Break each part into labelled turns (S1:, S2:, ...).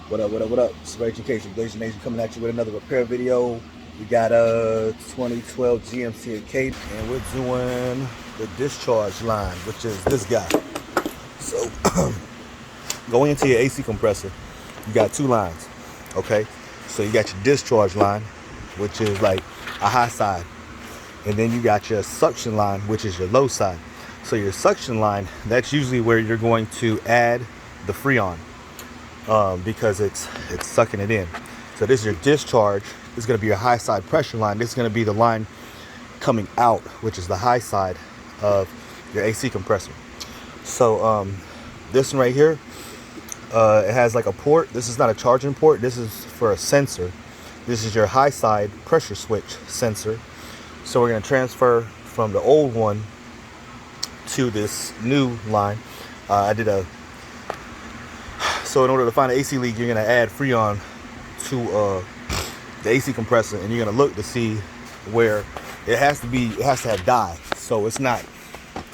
S1: What up, what up, what up? It's Ray Education, Blazing Nation, coming at you with another repair video. We got a 2012 GMC Acadia, and we're doing the discharge line, which is this guy. So, going into your AC compressor, you got two lines, okay? So you got your discharge line, which is like a high side. And then you got your suction line, which is your low side. So your suction line, that's usually where you're going to add the freon. Because it's sucking it in. So this is your discharge. This is going to be your high side pressure line. This is going to be the line coming out, which is the high side of your AC compressor. So this one right here, it has like a port. This is not a charging port. This is for a sensor. This is your high side pressure switch sensor. So we're going to transfer from the old one to this new line. So in order to find an AC leak, you're going to add freon to the AC compressor, and you're going to look to see where it has to have dye. So it's not,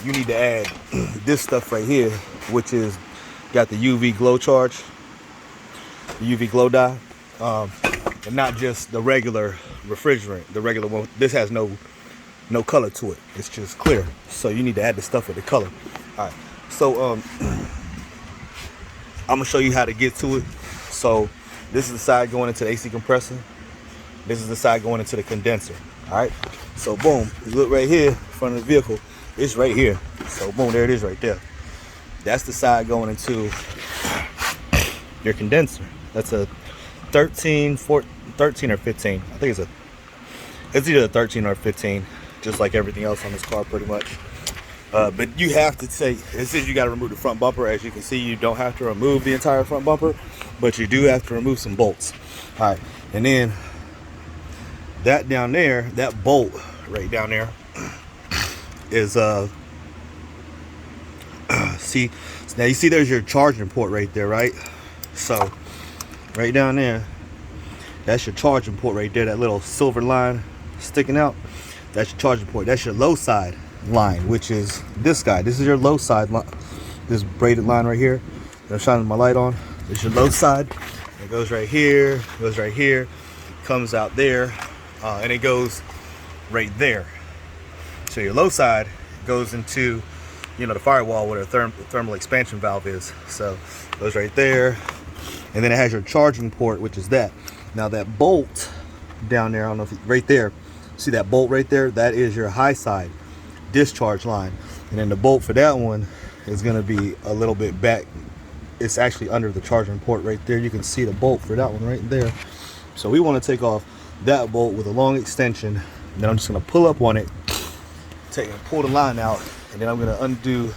S1: you need to add this stuff right here, which is got the UV glow charge, the UV glow dye, and not just the regular refrigerant, the regular one. This has no color to it. It's just clear. So you need to add the stuff with the color. All right. So I'm gonna show you how to get to it. So this is the side going into the AC compressor. This is the side going into the condenser. All right. So boom, you look right here in front of the vehicle. It's right here. So boom, there it is right there. That's the side going into your condenser. That's a 13 or 15. I think it's either a 13 or a 15, just like everything else on this car pretty much. But you have to say, it says you got to remove the front bumper. As you can see, you don't have to remove the entire front bumper, but you do have to remove some bolts. All right, and then that down there, that bolt right down there is see, now you see there's your charging port right there, right? So right down there, that's your charging port right there. That little silver line sticking out, that's your charging port. That's your low side line, which is this guy. This is your low side line, this braided line right here that I'm shining my light on. This is your low side. It goes right here, comes out there, and it goes right there. So your low side goes into, you know, the firewall where the thermal expansion valve is. So it goes right there, and then it has your charging port, which is that. Now that bolt down there, I don't know if right there, see that bolt right there? That is your high side discharge line. And then the bolt for that one is going to be a little bit back. It's actually under the charging port right there. You can see the bolt for that one right there. So we want to take off that bolt with a long extension. And then I'm just going to pull up on it, pull the line out, and then I'm going to undo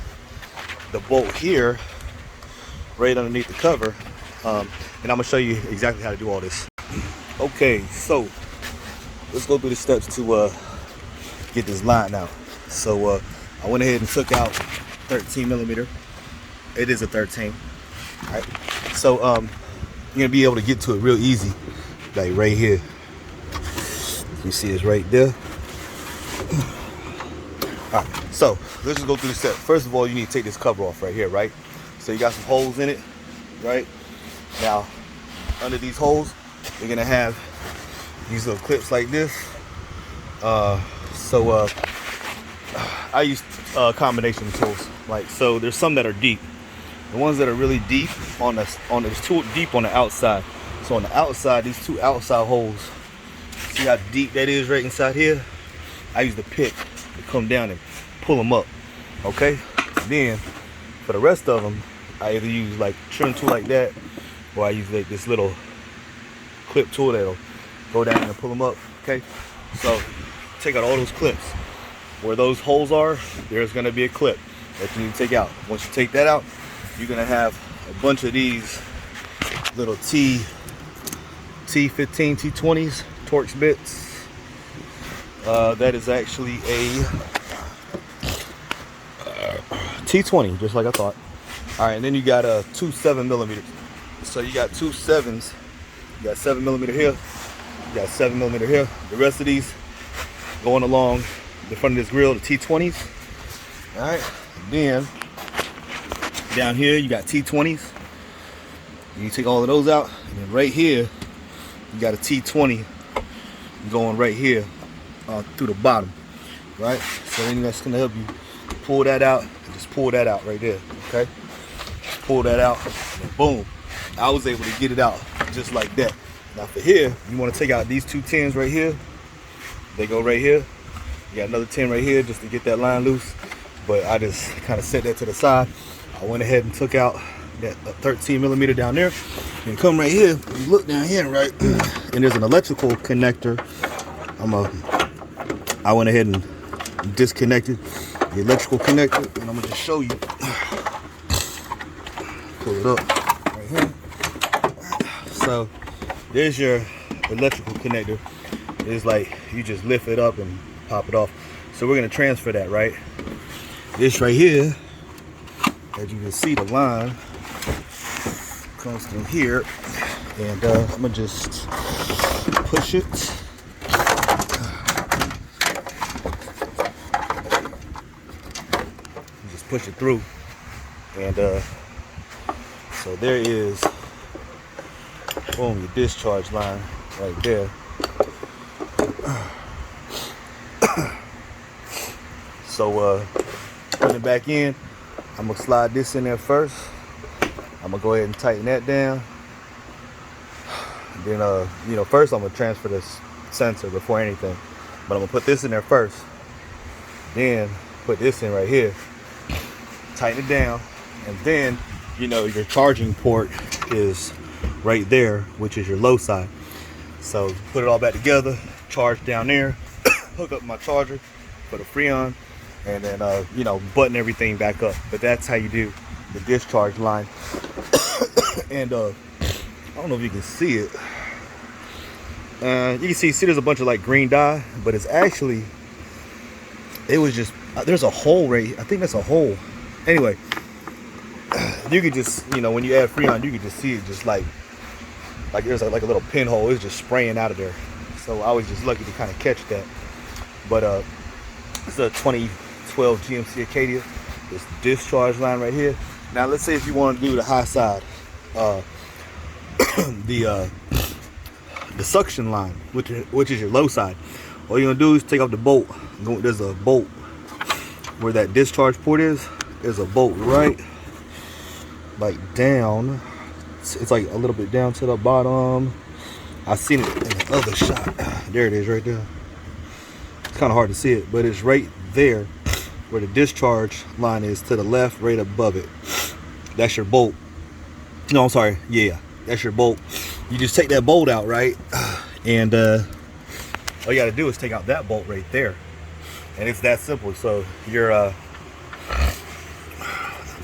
S1: the bolt here right underneath the cover. And I'm going to show you exactly how to do all this. Okay, so let's go through the steps to get this line out. So I went ahead and took out 13 millimeter. It is a 13. All right. So you're gonna be able to get to it real easy, like right here. You see it's right there. All right. So let's just go through the steps. First of all, you need to take this cover off right here, right? So you got some holes in it, right? Now under these holes, you're gonna have these little clips like this. I use a combination of tools. Like, so there's some that are deep. The ones that are really deep it's too deep on the outside. So on the outside, these two outside holes, see how deep that is right inside here? I use the pick to come down and pull them up. Okay? Then for the rest of them, I either use like trim tool like that, or I use like this little clip tool that'll go down and pull them up. Okay? So take out all those clips. Where those holes are, there's going to be a clip that you need to take out. Once you take that out, you're going to have a bunch of these little T15, T20s, Torx bits. That is actually a T20, just like I thought. All right, and then you got a 2 7 millimeters. So you got 2 7s. You got 7 millimeter here. You got 7 millimeter here. The rest of these going along the front of this grill, the T20s. All right, then down here you got T20s. You take all of those out, and then right here, you got a T20 going right here through the bottom, right? So then that's gonna help you pull that out. Just pull that out right there, okay? Pull that out, and boom. I was able to get it out just like that. Now for here, you want to take out these two tins right here. They go right here. You got another tin right here just to get that line loose. But I just kind of set that to the side. I went ahead and took out that 13 millimeter down there. And come right here, you look down here, right? And there's an electrical connector. I went ahead and disconnected the electrical connector, and I'm gonna just show you. Pull it up right here. So there's your electrical connector. It's like you just lift it up and pop it off. So we're gonna transfer that, right? This right here, as you can see, the line comes through here, and I'm gonna just push it. Just push it through, and so there is, boom, your discharge line right there. So putting it back in, I'm gonna slide this in there first. I'm gonna go ahead and tighten that down. Then you know, first I'm gonna transfer this sensor before anything, but I'm gonna put this in there first. Then put this in right here, tighten it down, and then, you know, your charging port is right there, which is your low side. So put it all back together, charge down there, hook up my charger for the freon, and then you know, button everything back up. But that's how you do the discharge line. And I don't know if you can see it. You can see there's a bunch of like green dye, but it's actually, it was just, there's a hole right, I think that's a hole. Anyway, you could just, you know, when you add freon, you could just see it just like there's like a little pinhole. It's just spraying out of there. So I was just lucky to kind of catch that. But it's a 2012 GMC Acadia. This discharge line right here. Now let's say if you want to do the high side, the suction line, which is your low side. All you're gonna do is take off the bolt. There's a bolt where that discharge port is. There's a bolt right, like down. It's like a little bit down to the bottom. I seen it in the other shot. There it is, right there. It's kind of hard to see it, but it's right there where the discharge line is, to the left, right above it. That's your bolt. No, I'm sorry. Yeah, that's your bolt. You just take that bolt out, right? And all you got to do is take out that bolt right there, and it's that simple. So you're let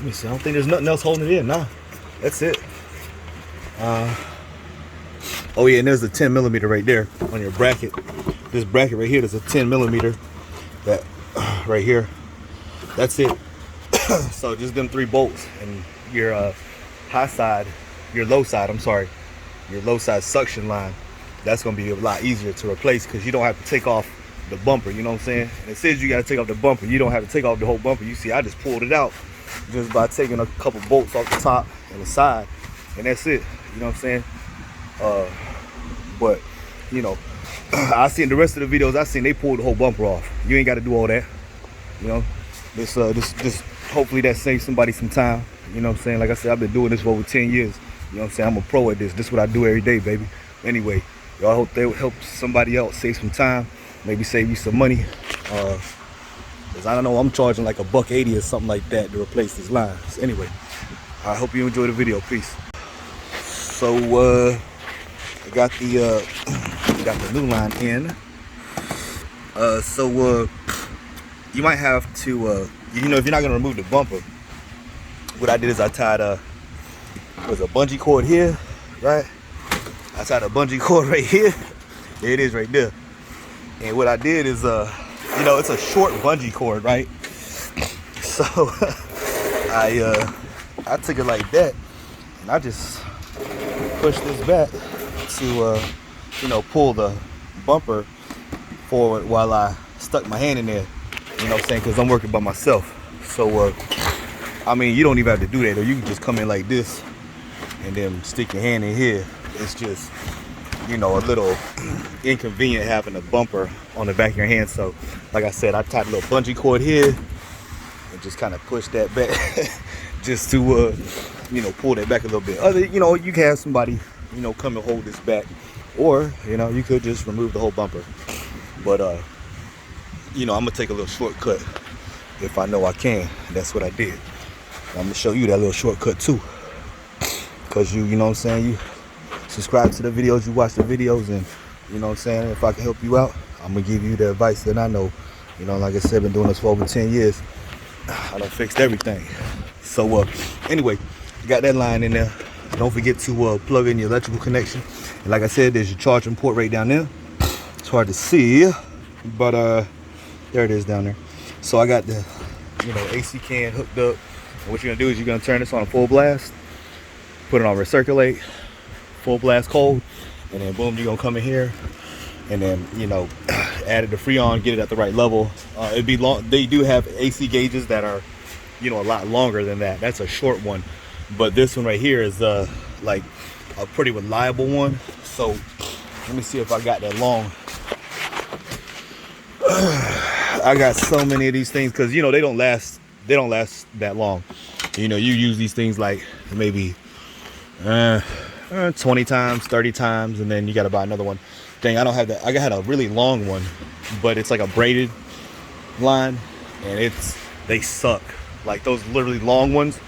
S1: me see. I don't think there's nothing else holding it in. Nah, that's it. Oh yeah, and there's a 10 millimeter right there on your bracket. This bracket right here, there's a 10 millimeter that right here. That's it. So just them 3 bolts, and your high side, your low side, I'm sorry, your low side suction line, that's gonna be a lot easier to replace, because you don't have to take off the bumper, you know what I'm saying? And it says you gotta take off the bumper. You don't have to take off the whole bumper. You see, I just pulled it out just by taking a couple bolts off the top and the side, and that's it. You know what I'm saying? But you know, I seen the rest of the videos. I seen they pulled the whole bumper off. You ain't got to do all that. You know, this hopefully that saves somebody some time. You know what I'm saying? Like I said, I've been doing this for over 10 years. You know what I'm saying? I'm a pro at this. This is what I do every day, baby. Anyway, y'all, hope they would help somebody else save some time, maybe save you some money. Cause I don't know, I'm charging like $1.80 or something like that to replace this line. So anyway, I hope you enjoy the video. Peace. So I got the new line in. So you might have to, you know, if you're not gonna remove the bumper, what I did is I tied was a bungee cord here, right? I tied a bungee cord right here. There it is, right there. And what I did is, you know, it's a short bungee cord, right? So I took it like that, and I just pushed this back to, you know, pull the bumper forward while I stuck my hand in there. You know what I'm saying? Because I'm working by myself. So, I mean, you don't even have to do that, or you can just come in like this and then stick your hand in here. It's just, you know, a little inconvenient having a bumper on the back of your hand. So like I said, I tied a little bungee cord here and just kind of push that back just to you know, pull that back a little bit. You know, you can have somebody, you know, come and hold this back, or you know, you could just remove the whole bumper. But you know, I'm gonna take a little shortcut if I know I can. That's what I did. I'm gonna show you that little shortcut too, because you know what I'm saying, you subscribe to the videos, you watch the videos, and you know what I'm saying, if I can help you out, I'm gonna give you the advice that I know. You know, like I said, I've been doing this for over 10 years. I done fixed everything. So anyway, you got that line in there. Don't forget to plug in your electrical connection. And like I said, there's your charging port right down there. It's hard to see, but there it is down there. So I got the, you know, AC can hooked up. And what you're gonna do is you're gonna turn this on full blast, put it on recirculate, full blast cold, and then boom, you're gonna come in here and then, you know, add the freon, get it at the right level. It'd be long. They do have AC gauges that are, you know, a lot longer than that. That's a short one, but this one right here is like a pretty reliable one. So let me see if I got that long. I got so many of these things because, you know, they don't last that long. You know, you use these things like maybe 20 times, 30 times, and then you got to buy another one. Dang, I don't have that. I had a really long one, but it's like a braided line, and they suck. Like those literally long ones,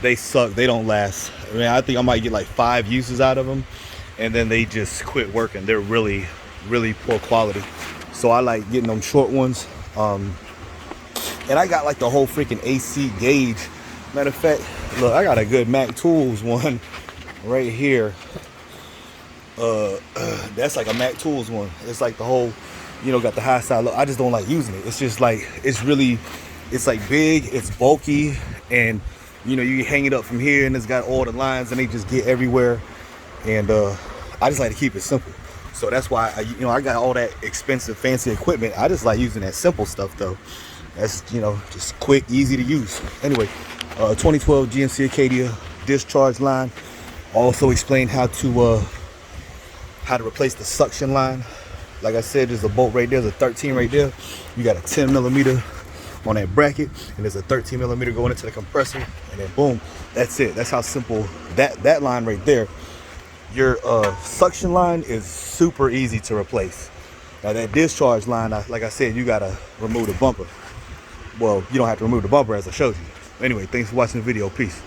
S1: they suck. They don't last. I mean, I think I might get like 5 uses out of them, and then they just quit working. They're really, really poor quality. So I like getting them short ones. And I got like the whole freaking AC gauge. Matter of fact, look, I got a good Mac Tools one right here. That's like a Mac Tools one. It's like the whole, you know, got the high side. Look, I just don't like using it. It's just like, it's like big, it's bulky, and you know, you hang it up from here and it's got all the lines and they just get everywhere. And I just like to keep it simple. So that's why I got all that expensive fancy equipment. I just like using that simple stuff though. That's, you know, just quick, easy to use. Anyway, 2012 GMC Acadia discharge line. Also explain how to replace the suction line. Like I said, there's a bolt right there, there's a 13 right there. You got a 10 millimeter on that bracket, and there's a 13 millimeter going into the compressor, and then boom, that's it. That's how simple that line right there. Your suction line is super easy to replace. Now that discharge line, like I said, you gotta remove the bumper. Well, you don't have to remove the bumper as I showed you. Anyway, thanks for watching the video. Peace.